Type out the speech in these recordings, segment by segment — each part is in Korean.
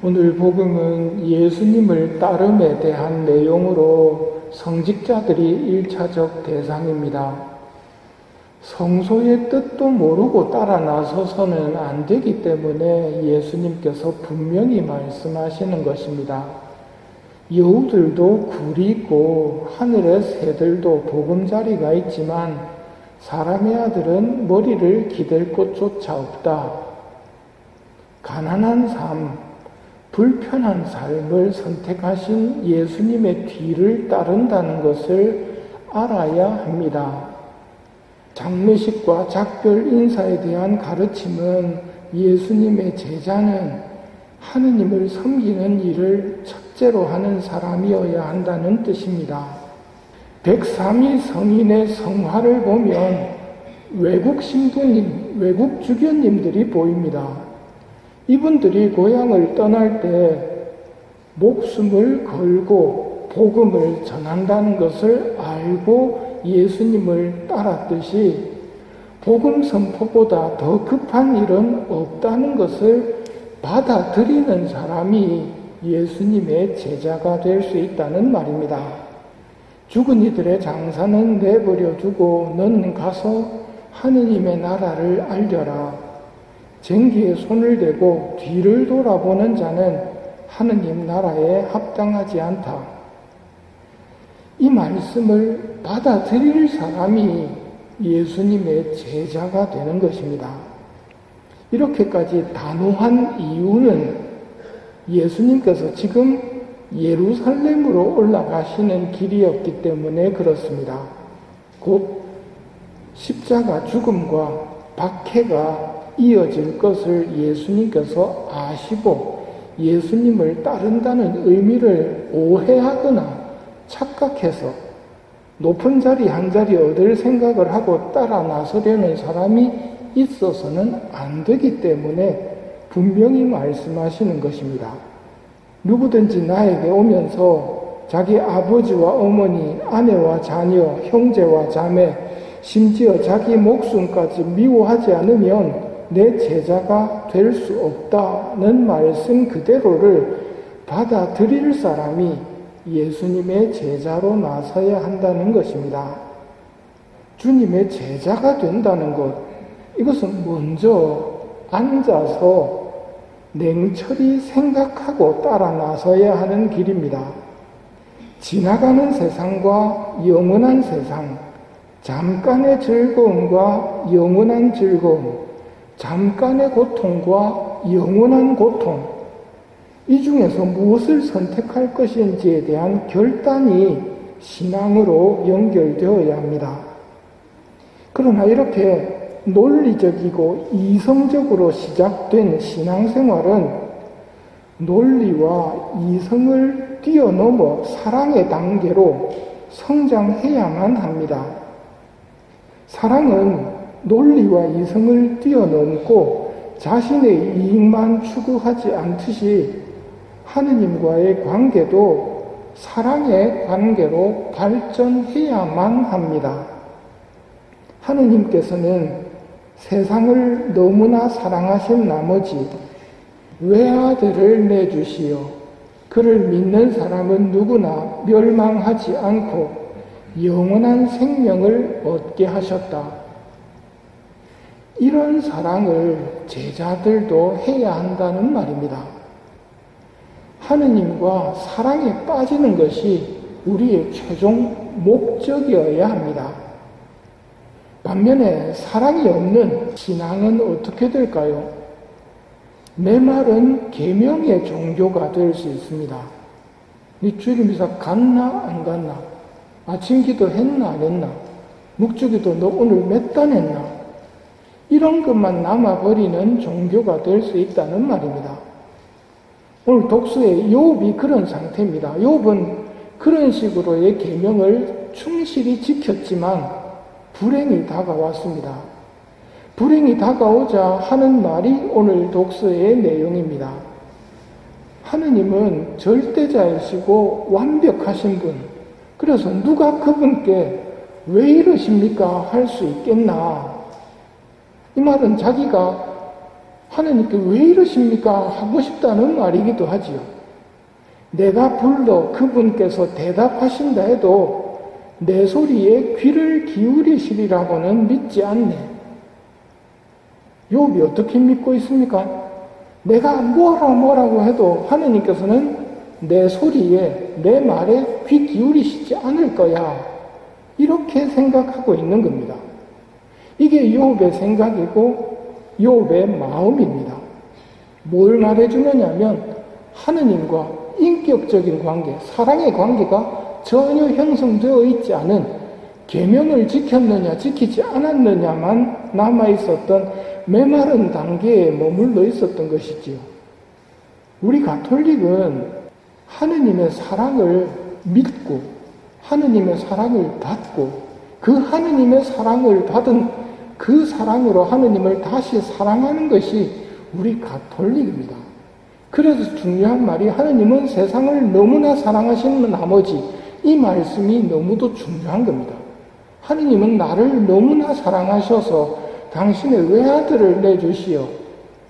오늘 복음은 예수님을 따름에 대한 내용으로 성직자들이 1차적 대상입니다. 성소의 뜻도 모르고 따라 나서서는 안 되기 때문에 예수님께서 분명히 말씀하시는 것입니다. 여우들도 굴이 있고 하늘의 새들도 보금자리가 있지만 사람의 아들은 머리를 기댈 곳조차 없다. 가난한 삶, 불편한 삶을 선택하신 예수님의 뒤를 따른다는 것을 알아야 합니다. 장례식과 작별 인사에 대한 가르침은 예수님의 제자는 하느님을 섬기는 일을 첫째로 하는 사람이어야 한다는 뜻입니다. 103위 성인의 성화를 보면 외국 신부님, 외국 주교님들이 보입니다. 이분들이 고향을 떠날 때 목숨을 걸고 복음을 전한다는 것을 알고 예수님을 따랐듯이 복음 선포보다 더 급한 일은 없다는 것을 받아들이는 사람이 예수님의 제자가 될 수 있다는 말입니다. 죽은 이들의 장사는 내버려 두고 너는 가서 하느님의 나라를 알려라. 쟁기에 손을 대고 뒤를 돌아보는 자는 하느님 나라에 합당하지 않다. 이 말씀을 받아들일 사람이 예수님의 제자가 되는 것입니다. 이렇게까지 단호한 이유는 예수님께서 지금 예루살렘으로 올라가시는 길이었기 때문에 그렇습니다. 곧 십자가 죽음과 박해가 이어질 것을 예수님께서 아시고 예수님을 따른다는 의미를 오해하거나 착각해서 높은 자리 한 자리 얻을 생각을 하고 따라 나서려는 사람이 있어서는 안 되기 때문에 분명히 말씀하시는 것입니다. 누구든지 나에게 오면서 자기 아버지와 어머니, 아내와 자녀, 형제와 자매, 심지어 자기 목숨까지 미워하지 않으면 내 제자가 될 수 없다는 말씀 그대로를 받아들일 사람이 예수님의 제자로 나서야 한다는 것입니다. 주님의 제자가 된다는 것, 이것은 먼저 앉아서 냉철히 생각하고 따라 나서야 하는 길입니다. 지나가는 세상과 영원한 세상, 잠깐의 즐거움과 영원한 즐거움, 잠깐의 고통과 영원한 고통, 이 중에서 무엇을 선택할 것인지에 대한 결단이 신앙으로 연결되어야 합니다. 그러나 이렇게 논리적이고 이성적으로 시작된 신앙생활은 논리와 이성을 뛰어넘어 사랑의 단계로 성장해야만 합니다. 사랑은 논리와 이성을 뛰어넘고 자신의 이익만 추구하지 않듯이 하느님과의 관계도 사랑의 관계로 발전해야만 합니다. 하느님께서는 세상을 너무나 사랑하신 나머지 외아들을 내주시어 그를 믿는 사람은 누구나 멸망하지 않고 영원한 생명을 얻게 하셨다. 이런 사랑을 제자들도 해야 한다는 말입니다. 하느님과 사랑에 빠지는 것이 우리의 최종 목적이어야 합니다. 반면에 사랑이 없는 신앙은 어떻게 될까요? 내 말은 계명의 종교가 될 수 있습니다. 네 주일미사 갔나 안 갔나? 아침 기도 했나 안 했나? 묵주기도 너 오늘 몇 단 했나? 이런 것만 남아버리는 종교가 될 수 있다는 말입니다. 오늘 독서의 욥이 그런 상태입니다. 욥은 그런 식으로의 계명을 충실히 지켰지만 불행이 다가왔습니다. 불행이 다가오자 하는 말이 오늘 독서의 내용입니다. 하느님은 절대자이시고 완벽하신 분, 그래서 누가 그분께 왜 이러십니까? 할 수 있겠나? 이 말은 자기가 하나님께 왜 이러십니까? 하고 싶다는 말이기도 하지요. 내가 불러 그분께서 대답하신다 해도 내 소리에 귀를 기울이시리라고는 믿지 않네. 욥이 어떻게 믿고 있습니까? 내가 뭐라고 해도 하나님께서는 내 소리에, 내 말에 귀 기울이시지 않을 거야. 이렇게 생각하고 있는 겁니다. 이게 욥의 생각이고 욥의 마음입니다. 뭘 말해주느냐면 하느님과 인격적인 관계, 사랑의 관계가 전혀 형성되어 있지 않은, 계명을 지켰느냐 지키지 않았느냐만 남아있었던 메마른 단계에 머물러 있었던 것이지요. 우리 가톨릭은 하느님의 사랑을 믿고 하느님의 사랑을 받고 그 하느님의 사랑을 받은 그 사랑으로 하느님을 다시 사랑하는 것이 우리 가톨릭입니다. 그래서 중요한 말이 하느님은 세상을 너무나 사랑하시는 나머지 이 말씀이 너무도 중요한 겁니다. 하느님은 나를 너무나 사랑하셔서 당신의 외아들을 내주시어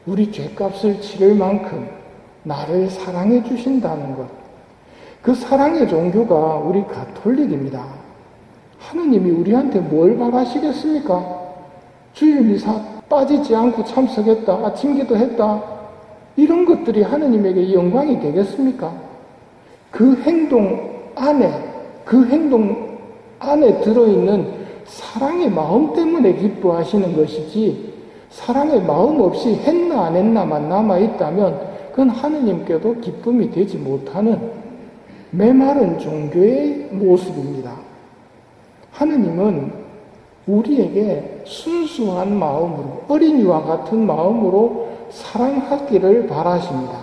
우리 죄값을 치를 만큼 나를 사랑해 주신다는 것. 그 사랑의 종교가 우리 가톨릭입니다. 하느님이 우리한테 뭘 바라시겠습니까? 주일 미사 빠지지 않고 참석했다, 아침 기도했다, 이런 것들이 하느님에게 영광이 되겠습니까? 그 행동 안에 들어있는 사랑의 마음 때문에 기뻐하시는 것이지, 사랑의 마음 없이 했나 안 했나만 남아있다면 그건 하느님께도 기쁨이 되지 못하는 메마른 종교의 모습입니다. 하느님은 우리에게 순수한 마음으로, 어린이와 같은 마음으로 사랑하기를 바라십니다.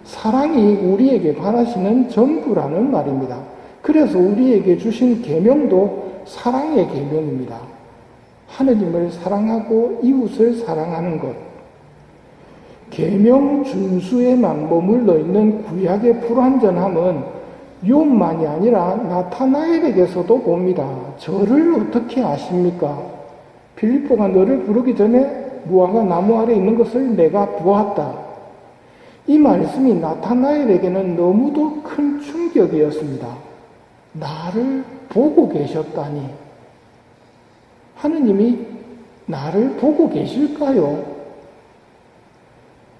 사랑이 우리에게 바라시는 전부라는 말입니다. 그래서 우리에게 주신 계명도 사랑의 계명입니다. 하느님을 사랑하고 이웃을 사랑하는 것. 계명 준수에만 머물러 있는 구약의 불완전함은 욥만이 아니라 나타나엘에게서도 봅니다. 저를 어떻게 아십니까? 빌립보가 너를 부르기 전에 무화과 나무 아래 있는 것을 내가 보았다. 이 말씀이 나타나엘에게는 너무도 큰 충격이었습니다. 나를 보고 계셨다니. 하느님이 나를 보고 계실까요?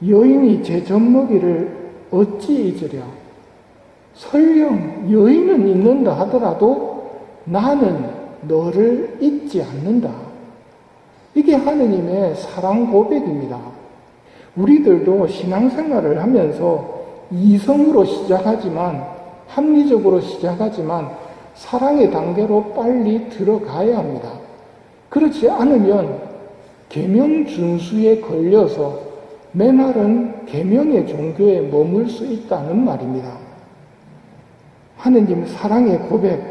여인이 제 젖먹이를 어찌 잊으랴. 설령 여인은 잊는다 하더라도 나는 너를 잊지 않는다. 이게 하느님의 사랑 고백입니다. 우리들도 신앙생활을 하면서 이성으로 시작하지만, 합리적으로 시작하지만 사랑의 단계로 빨리 들어가야 합니다. 그렇지 않으면 계명 준수에 걸려서 메마른 계명의 종교에 머물 수 있다는 말입니다. 하느님 사랑의 고백,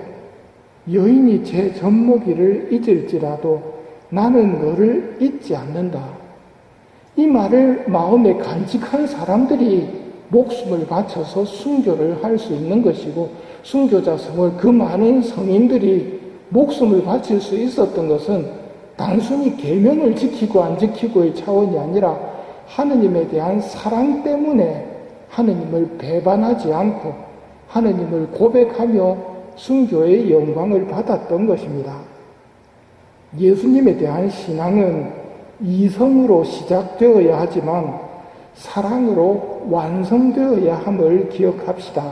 여인이 제 젖먹이를 잊을지라도 나는 너를 잊지 않는다. 이 말을 마음에 간직한 사람들이 목숨을 바쳐서 순교를 할 수 있는 것이고, 순교자성을 그 많은 성인들이 목숨을 바칠 수 있었던 것은 단순히 계명을 지키고 안 지키고의 차원이 아니라 하느님에 대한 사랑 때문에 하느님을 배반하지 않고 하느님을 고백하며 순교의 영광을 받았던 것입니다. 예수님에 대한 신앙은 이성으로 시작되어야 하지만 사랑으로 완성되어야 함을 기억합시다.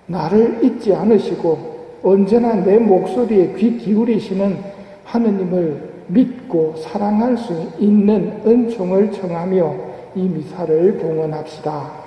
나를 잊지 않으시고 언제나 내 목소리에 귀 기울이시는 하느님을 믿고 사랑할 수 있는 은총을 청하며 이 미사를 봉헌합시다.